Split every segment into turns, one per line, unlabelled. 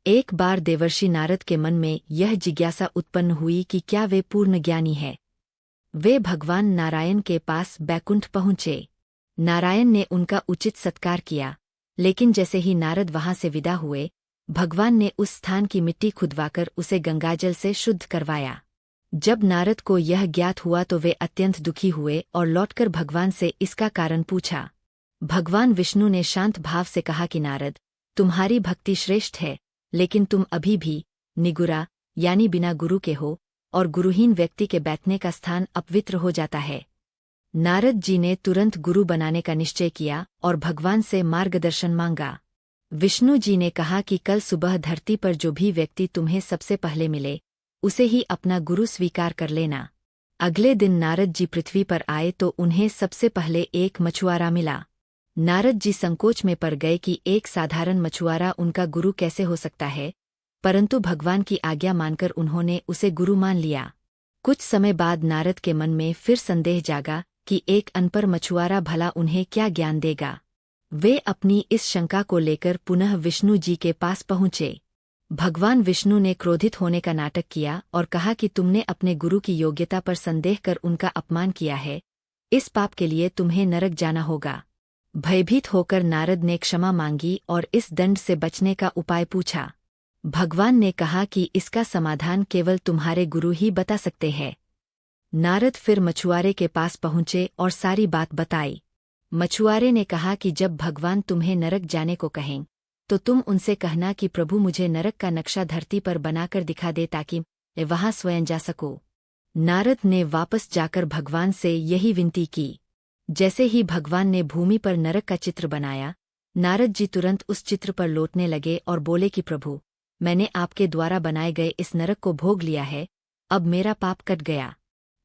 एक बार देवर्षि नारद के मन में यह जिज्ञासा उत्पन्न हुई कि क्या वे पूर्ण ज्ञानी है। वे भगवान नारायण के पास बैकुंठ पहुँचे। नारायण ने उनका उचित सत्कार किया, लेकिन जैसे ही नारद वहां से विदा हुए, भगवान ने उस स्थान की मिट्टी खुदवाकर उसे गंगाजल से शुद्ध करवाया। जब नारद को यह ज्ञात हुआ तो वे अत्यंत दुखी हुए और लौटकर भगवान से इसका कारण पूछा। भगवान विष्णु ने शांत भाव से कहा कि नारद, तुम्हारी भक्ति श्रेष्ठ है, लेकिन तुम अभी भी निगुरा यानी बिना गुरु के हो, और गुरुहीन व्यक्ति के बैठने का स्थान अपवित्र हो जाता है। नारद जी ने तुरंत गुरु बनाने का निश्चय किया और भगवान से मार्गदर्शन मांगा। विष्णु जी ने कहा कि कल सुबह धरती पर जो भी व्यक्ति तुम्हें सबसे पहले मिले, उसे ही अपना गुरु स्वीकार कर लेना। अगले दिन नारद जी पृथ्वी पर आए तो उन्हें सबसे पहले एक मछुआरा मिला। नारद जी संकोच में पड़ गए कि एक साधारण मछुआरा उनका गुरु कैसे हो सकता है, परंतु भगवान की आज्ञा मानकर उन्होंने उसे गुरु मान लिया। कुछ समय बाद नारद के मन में फिर संदेह जागा कि एक अनपढ़ मछुआरा भला उन्हें क्या ज्ञान देगा। वे अपनी इस शंका को लेकर पुनः विष्णु जी के पास पहुँचे। भगवान विष्णु ने क्रोधित होने का नाटक किया और कहा कि तुमने अपने गुरु की योग्यता पर संदेह कर उनका अपमान किया है। इस पाप के लिए तुम्हें नरक जाना होगा। भयभीत होकर नारद ने क्षमा मांगी और इस दंड से बचने का उपाय पूछा। भगवान ने कहा कि इसका समाधान केवल तुम्हारे गुरु ही बता सकते हैं। नारद फिर मछुआरे के पास पहुँचे और सारी बात बताई। मछुआरे ने कहा कि जब भगवान तुम्हें नरक जाने को कहें, तो तुम उनसे कहना कि प्रभु मुझे नरक का नक्शा धरती पर बनाकर दिखा दे ताकि मैं वहां स्वयं जा सकूं। नारद ने वापस जाकर भगवान से यही विनती की। जैसे ही भगवान ने भूमि पर नरक का चित्र बनाया, नारद जी तुरंत उस चित्र पर लौटने लगे और बोले कि प्रभु, मैंने आपके द्वारा बनाए गए इस नरक को भोग लिया है, अब मेरा पाप कट गया।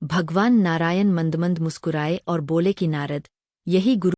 भगवान नारायण मंदमंद मुस्कुराए और बोले कि नारद, यही गुरु